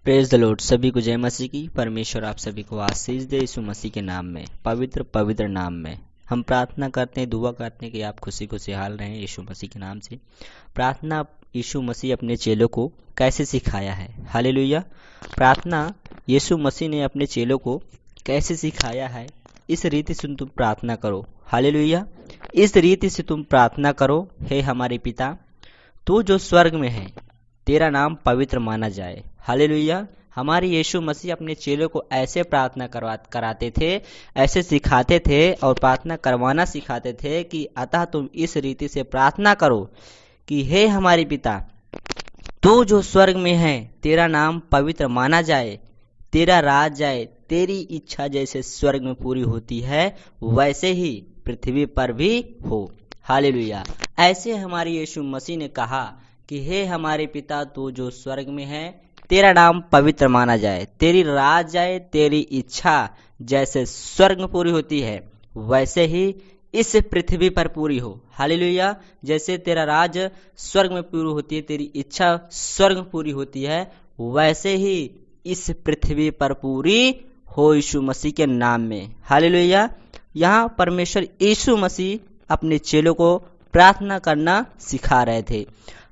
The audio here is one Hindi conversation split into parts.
Praise the Lord. सभी को जय मसीह की। परमेश्वर आप सभी को आशीष दे यीशु मसीह के नाम में, पवित्र पवित्र नाम में हम प्रार्थना करते हैं, दुआ करते हैं कि आप खुशी खुशहाल रहें यीशु मसीह के नाम से। प्रार्थना यीशु मसीह अपने चेलों को कैसे सिखाया है। हालेलुया। प्रार्थना यीशु मसीह ने अपने चेलों को कैसे सिखाया है, इस रीति से तुम प्रार्थना करो। हालेलुया। इस रीति से तुम प्रार्थना करो, हे हमारे पिता तू जो स्वर्ग में है, तेरा नाम पवित्र माना जाए। हालेलुया। हमारे यीशु मसीह अपने चेलों को ऐसे प्रार्थना कराते थे, ऐसे सिखाते थे और प्रार्थना करवाना सिखाते थे कि अतः तुम इस रीति से प्रार्थना करो कि हे हमारे पिता तू जो स्वर्ग में है, तेरा नाम पवित्र माना जाए, तेरा राज जाए, तेरी इच्छा जैसे स्वर्ग में पूरी होती है वैसे ही पृथ्वी पर भी हो। हालेलुया। ऐसे हमारे यीशु मसीह ने कहा कि हे हमारे पिता तू जो स्वर्ग में है, तेरा नाम पवित्र माना जाए, तेरी राज जाए, तेरी इच्छा जैसे स्वर्ग में पूरी होती है वैसे ही इस पृथ्वी पर पूरी हो। हालेलुया। जैसे तेरा राज स्वर्ग में पूरी होती है, तेरी इच्छा स्वर्ग में पूरी होती है, वैसे ही इस पृथ्वी पर पूरी हो यीशु मसीह के नाम में। हालेलुया। यहाँ परमेश्वर यीशु मसीह अपने चेलों को प्रार्थना करना सिखा रहे थे।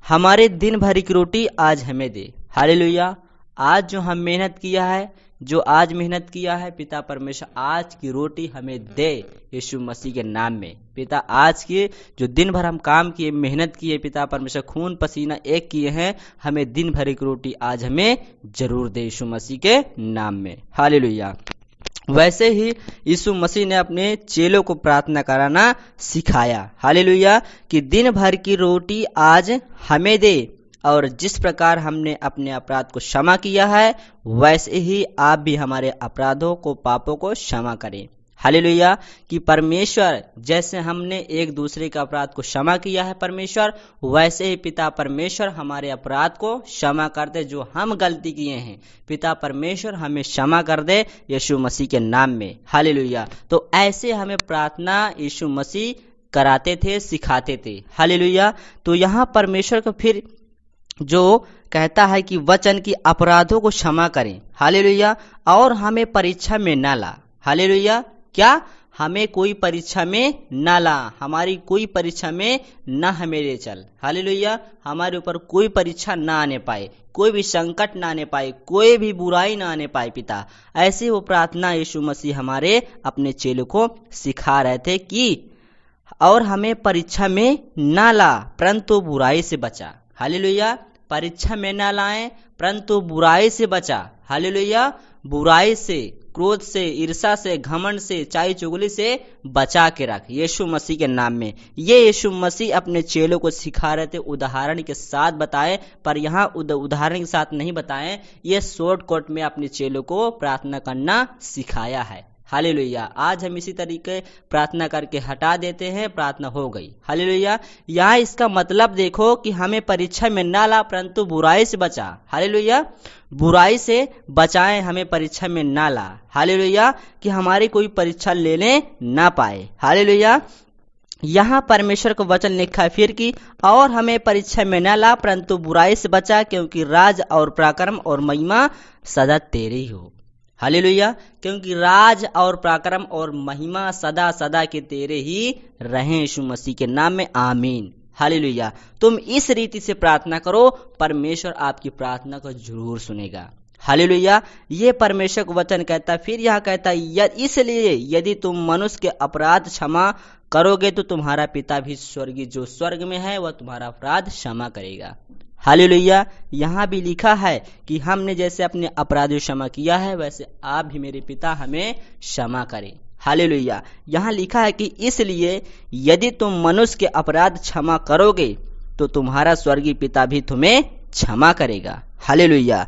हमारे दिन भर की रोटी आज हमें दे। हालेलुया। आज जो हम मेहनत किया है, जो आज मेहनत किया है, पिता परमेश्वर आज की रोटी हमें दे यीशु मसीह के नाम में। पिता आज के जो दिन भर हम काम किए, मेहनत किए, पिता परमेश्वर खून पसीना एक किए हैं, हमें दिन भर की रोटी आज हमें जरूर दे यीशु मसीह के नाम में। हालेलुया। वैसे ही यीशु मसीह ने अपने चेलों को प्रार्थना कराना सिखाया। हालेलुया। कि दिन भर की रोटी आज हमें दे, और जिस प्रकार हमने अपने अपराध को क्षमा किया है वैसे ही आप भी हमारे अपराधों को, पापों को क्षमा करें। हालेलुया। कि परमेश्वर जैसे हमने एक दूसरे के अपराध को क्षमा किया है परमेश्वर, वैसे ही पिता परमेश्वर हमारे अपराध को क्षमा कर दे। जो हम गलती किए हैं पिता परमेश्वर हमें क्षमा कर दे यीशु मसीह के नाम में। हालेलुया। तो ऐसे हमें प्रार्थना यीशु मसीह कराते थे, सिखाते थे। हालेलुया। तो यहाँ परमेश्वर को फिर जो कहता है कि वचन की अपराधों को क्षमा करें। हालेलुया। और हमें परीक्षा में ना ला। हालेलुया। क्या? हमें कोई परीक्षा में ना ला, हमारी कोई परीक्षा में ना हमें ले चल। हालेलुया। हमारे ऊपर कोई परीक्षा ना आने पाए, कोई भी संकट ना आने पाए, कोई भी बुराई ना आने पाए पिता। ऐसे वो प्रार्थना यीशु मसीह हमारे अपने चेलों को सिखा रहे थे कि और हमें परीक्षा में ना ला परंतु बुराई से बचा। हालेलुया। परीक्षा में ना लाएं परंतु बुराई से बचा। हालेलुया। बुराई से, क्रोध से, ईर्ष्या से, घमंड से, चाई चुगली से बचा के रख यीशु मसीह के नाम में। ये यीशु मसीह अपने चेलों को सिखा रहे थे, उदाहरण के साथ बताए, पर यहाँ उदाहरण के साथ नहीं बताए, ये शॉर्टकट में अपने चेलों को प्रार्थना करना सिखाया है। हालेलुया। आज हम इसी तरीके प्रार्थना करके हटा देते हैं, प्रार्थना हो गई। हालेलुया। यहाँ इसका मतलब देखो कि हमें परीक्षा में ना ला परंतु बुराई से बचा। हालेलुया। बुराई से बचाएं, हमें परीक्षा में ना ला। हालेलुया। कि हमारी कोई परीक्षा लेने ना पाए। हालेलुया। यहाँ परमेश्वर को वचन लिखा है फिर कि और हमें परीक्षा में न ला परंतु बुराई से बचा, क्योंकि राज और पराक्रम और महिमा सदा तेरे ही हो। हालेलुया। क्योंकि राज और पराक्रम और महिमा सदा सदा के तेरे ही रहें यीशु मसीह के नाम में। आमीन। हालेलुया। तुम इस रीति से प्रार्थना करो, परमेश्वर आपकी प्रार्थना को जरूर सुनेगा। हालेलुया। ये परमेश्वर को वचन कहता है। फिर यहाँ कहता है इसलिए यदि तुम मनुष्य के अपराध क्षमा करोगे तो तुम्हारा पिता भी स्वर्गीय जो स्वर्ग में है वह तुम्हारा अपराध क्षमा करेगा। हालेलुया। यहाँ भी लिखा है कि हमने जैसे अपने अपराधों क्षमा किया है वैसे आप भी मेरे पिता हमें क्षमा करें। हालेलुया। यहाँ लिखा है कि इसलिए यदि तुम मनुष्य के अपराध क्षमा करोगे तो तुम्हारा स्वर्गीय पिता भी तुम्हें क्षमा करेगा। हालेलुया।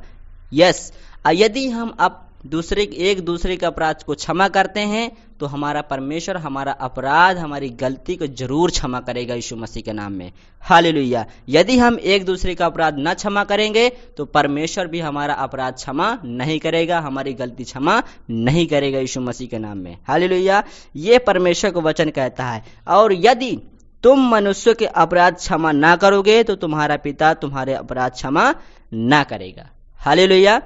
यस। यदि हम अब एक दूसरे के अपराध को क्षमा करते हैं तो हमारा परमेश्वर हमारा अपराध, हमारी गलती को जरूर क्षमा करेगा यीशु मसीह के नाम में। हालेलुया। यदि हम एक दूसरे का अपराध न क्षमा करेंगे तो परमेश्वर भी हमारा अपराध क्षमा नहीं करेगा, हमारी गलती क्षमा नहीं करेगा यीशु मसीह के नाम में। हालेलुया। ये परमेश्वर को वचन कहता है। और यदि तुम मनुष्यों के अपराध क्षमा ना करोगे तो तुम्हारा पिता तुम्हारे अपराध क्षमा ना करेगा। हालेलुया।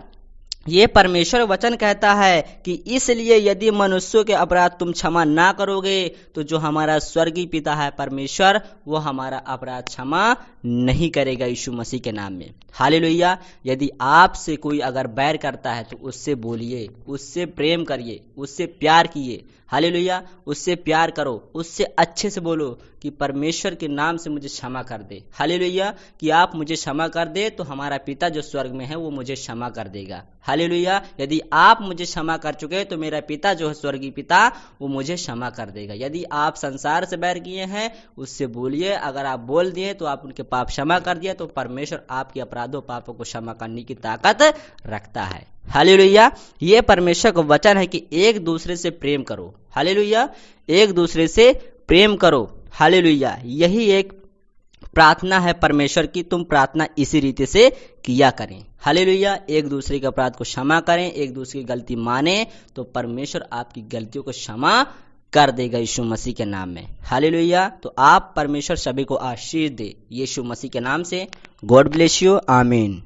ये परमेश्वर वचन कहता है कि इसलिए यदि मनुष्यों के अपराध तुम क्षमा ना करोगे तो जो हमारा स्वर्गीय पिता है परमेश्वर, वो हमारा अपराध क्षमा नहीं करेगा यीशु मसीह के नाम में। हालेलुया। यदि आपसे कोई अगर बैर करता है तो उससे बोलिए, उससे प्रेम करिए, उससे प्यार कीजिए। हालेलुया। उससे प्यार करो, उससे अच्छे से बोलो कि परमेश्वर के नाम से मुझे क्षमा कर दे। हालेलुया। कि आप मुझे क्षमा कर दे तो हमारा पिता जो स्वर्ग में है वो मुझे क्षमा कर देगा। हालेलुया। यदि आप मुझे क्षमा कर चुके तो मेरा पिता जो है स्वर्गीय पिता, वो मुझे क्षमा कर देगा। यदि आप संसार से बैर किए हैं उससे बोलिए, अगर आप बोल दिए तो आप उनके पाप क्षमा कर दिया तो परमेश्वर आपके अपराधों पापों को क्षमा करने की ताकत रखता है। हालेलुया। ये परमेश्वर का वचन है कि एक दूसरे से प्रेम करो। हालेलुया। एक दूसरे से प्रेम करो। हालेलुया। यही एक प्रार्थना है परमेश्वर की, तुम प्रार्थना इसी रीति से किया करें। हालेलुया। एक दूसरे के अपराध को क्षमा करें, एक दूसरे की गलती माने तो परमेश्वर आपकी गलतियों को क्षमा कर देगा यीशु मसीह के नाम में। हालेलुया। तो आप परमेश्वर सभी को आशीष दे यीशु मसीह के नाम से। God bless you. आमीन।